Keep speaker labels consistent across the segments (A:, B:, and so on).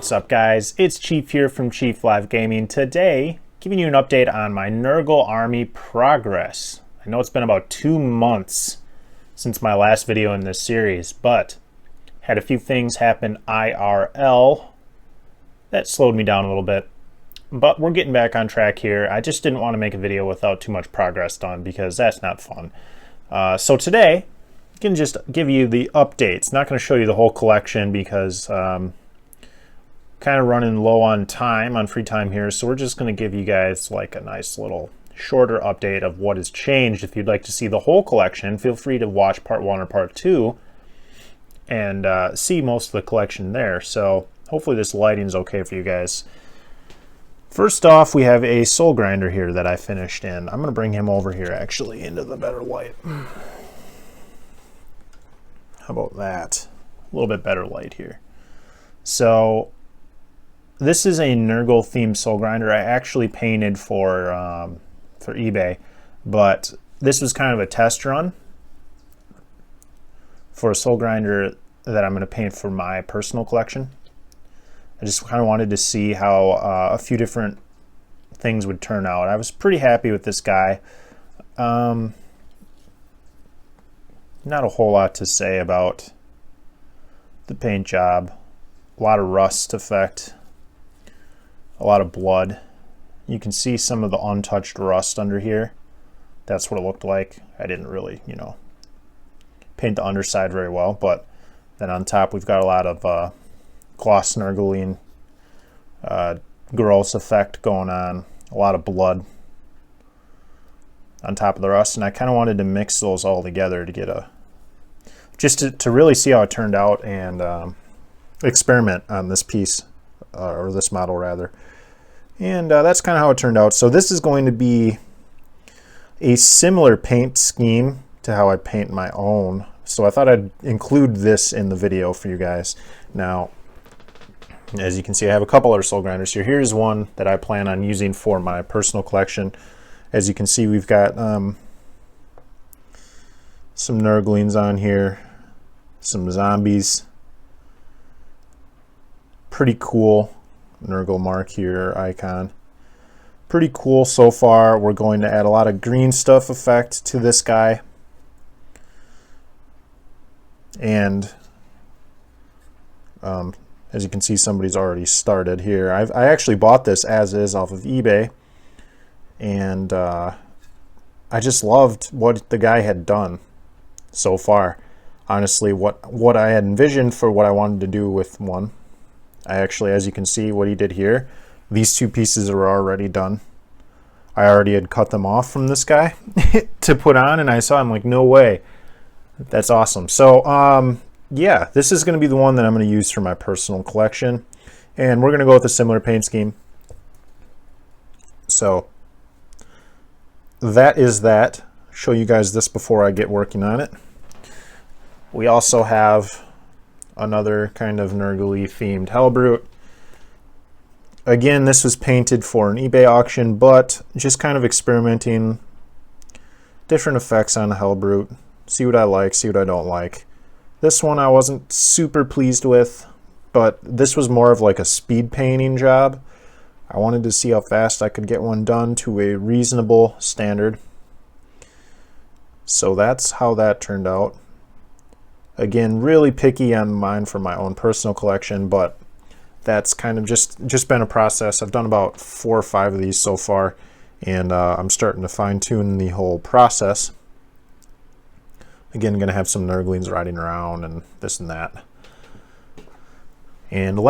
A: What's up, guys? It's Chief here from Chief Live Gaming. Today, giving you an update on my Nurgle army progress. I know it's been about 2 months since my last video in this series, but had a few things happen IRL that slowed me down a little bit. But we're getting back on track here. I just didn't want to make a video without too much progress done because that's not fun. So today, I can just give you the updates. Not going to show you the whole collection because kind of running low on time, on free time here. So we're just going to give you guys like a nice little shorter update of what has changed. If you'd like to see the whole collection, feel free to watch part 1 or part 2 and see most of the collection there. So hopefully this lighting is okay for you guys. First off, we have a soul grinder here that I finished in. I'm going to bring him over here actually into the better light. How about that? A little bit better light here. So this is a Nurgle themed soul grinder. I actually painted for eBay, but this was kind of a test run for a soul grinder that I'm going to paint for my personal collection. I just kind of wanted to see how a few different things would turn out. I was pretty happy with this guy. Not a whole lot to say about the paint job. A lot of rust effect, a lot of blood. You can see some of the untouched rust under here. That's what it looked like. I didn't really, paint the underside very well, but then on top we've got a lot of gloss Nurgling gross effect going on, a lot of blood on top of the rust, and I kind of wanted to mix those all together to get to really see how it turned out and experiment on this piece, or this model rather. And that's kind of how it turned out. So this is going to be a similar paint scheme to how I paint my own. So I thought I'd include this in the video for you guys. Now, as you can see, I have a couple other soul grinders here. Here's one that I plan on using for my personal collection. As you can see, we've got some Nurglings on here, some zombies. Pretty cool Nurgle mark here, icon. Pretty cool so far. We're going to add a lot of green stuff effect to this guy. And as you can see, somebody's already started here. I actually bought this as is off of eBay, and I just loved what the guy had done so far. Honestly, what I had envisioned for what I wanted to do with one. I actually, as you can see, what he did here, these 2 pieces are already done. I already had cut them off from this guy to put on, and I saw him like, no way. That's awesome. So yeah, this is going to be the one that I'm going to use for my personal collection, and we're going to go with a similar paint scheme. So that is that. Show you guys this before I get working on it. We also have another kind of Nurgle-y themed Hellbrute. Again, this was painted for an eBay auction, but just kind of experimenting different effects on the Hellbrute. See what I like, see what I don't like. This one I wasn't super pleased with, but this was more of like a speed painting job. I wanted to see how fast I could get one done to a reasonable standard. So that's how that turned out. Again, really picky on mine for my own personal collection, but that's kind of just been a process. I've done about 4 or 5 of these so far, and I'm starting to fine-tune the whole process. Again, I'm going to have some Nurglings riding around and this and that. And the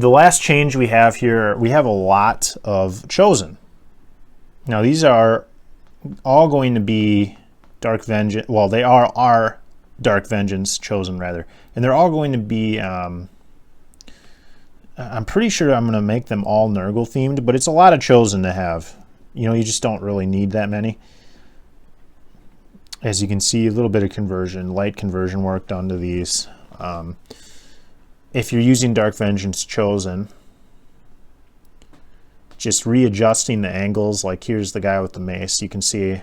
A: last change we have here, we have a lot of Chosen. Now these are all going to be Dark Vengeance. Well, they are our Dark Vengeance Chosen rather, and they're all going to be. I'm pretty sure I'm going to make them all Nurgle themed, but it's a lot of Chosen to have. You just don't really need that many. As you can see, a little bit of conversion, light conversion work done to these. If you're using Dark Vengeance Chosen, just readjusting the angles, like here's the guy with the mace. You can see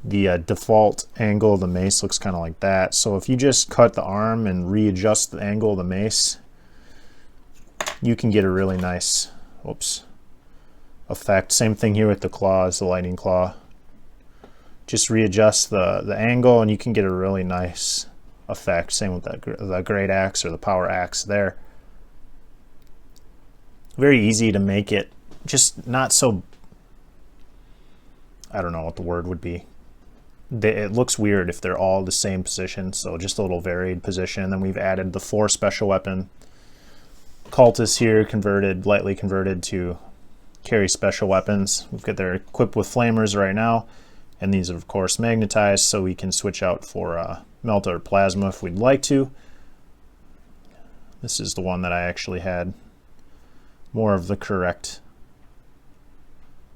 A: the default angle of the mace looks kind of like that. So if you just cut the arm and readjust the angle of the mace, you can get a really nice, effect. Same thing here with the claws, the lightning claw. Just readjust the angle and you can get a really nice effect. Same with the great axe or the power axe there. Very easy to make it, just not so, I don't know what the word would be. It looks weird if they're all the same position, so just a little varied position. And then we've added the 4 special weapon cultists here, lightly converted to carry special weapons. They're equipped with flamers right now, and these are of course magnetized, so we can switch out for melt or plasma if we'd like to. This is the one that I actually had more of the correct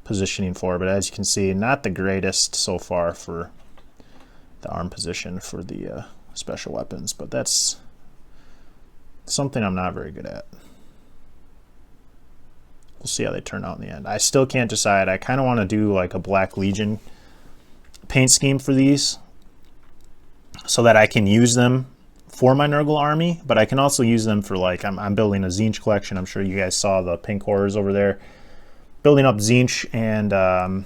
A: positioning for, but as you can see, not the greatest so far for the arm position for the special weapons, but that's something I'm not very good at. We'll see how they turn out in the end. I still can't decide. I kind of want to do like a Black Legion paint scheme for these so that I can use them for my Nurgle army, but I can also use them for, like, I'm building a Tzeentch collection. I'm sure you guys saw the pink horrors over there. Building up Tzeentch, and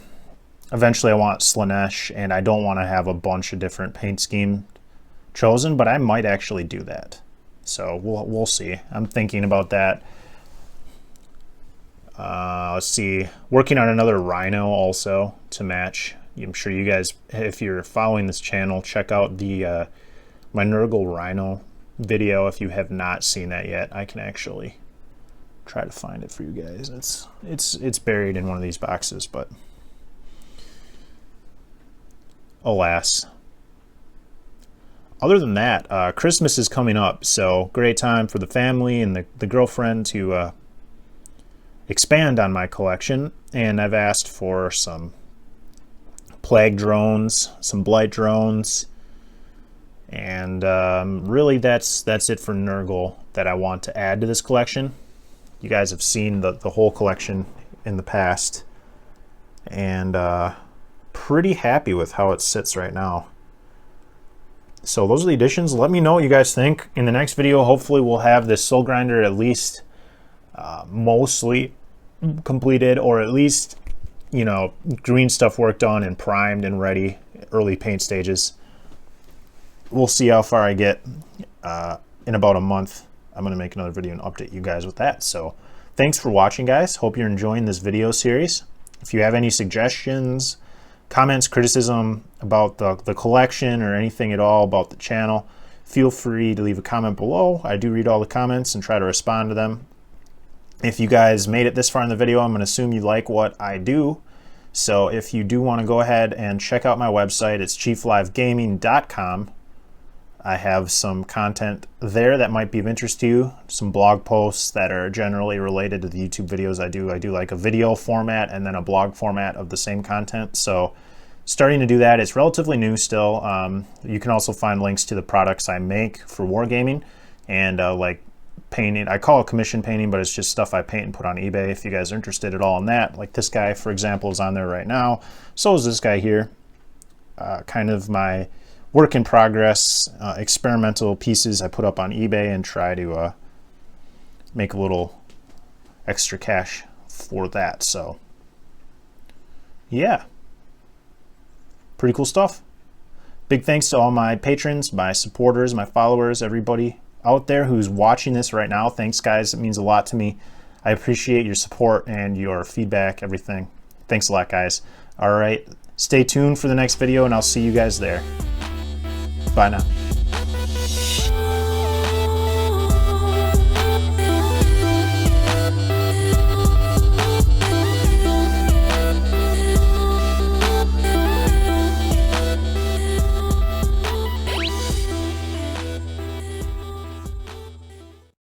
A: eventually I want Slaanesh, and I don't want to have a bunch of different paint scheme chosen, but I might actually do that. So we'll see. I'm thinking about that. Let's see. Working on another Rhino also to match. I'm sure you guys, if you're following this channel, check out the my Nurgle Rhino video if you have not seen that yet. I can actually try to find it for you guys. It's buried in one of these boxes, but alas. Other than that, Christmas is coming up, so great time for the family and the girlfriend to expand on my collection, and I've asked for some plague drones, some blight drones, and really that's it for Nurgle that I want to add to this collection. You guys have seen the whole collection in the past, and pretty happy with how it sits right now. So those are the additions. Let me know what you guys think. In the next video, hopefully we'll have this soul grinder at least mostly completed, or at least, you know, green stuff worked on and primed and ready, early paint stages. We'll see how far I get. In about a month, I'm going to make another video and update you guys with that. So thanks for watching, guys. Hope you're enjoying this video series. If you have any suggestions, comments, criticism about the collection, or anything at all about the channel, feel free to leave a comment below. I do read all the comments and try to respond to them. If you guys made it this far in the video, I'm going to assume you like what I do. So if you do want to go ahead and check out my website, it's chieflivegaming.com. I have some content there that might be of interest to you, some blog posts that are generally related to the YouTube videos I do. I do like a video format and then a blog format of the same content. So starting to do that. It's relatively new still. You can also find links to the products I make for wargaming, and like painting. I call it commission painting, but it's just stuff I paint and put on eBay. If you guys are interested at all in that, like this guy, for example, is on there right now. So is this guy here. Kind of my work in progress, experimental pieces I put up on eBay and try to make a little extra cash for that. So yeah, pretty cool stuff. Big thanks to all my patrons, my supporters, my followers, everybody out there who's watching this right now. Thanks, guys. It means a lot to me. I appreciate your support and your feedback, everything. Thanks a lot, guys. All right, stay tuned for the next video, and I'll see you guys there. Bye now.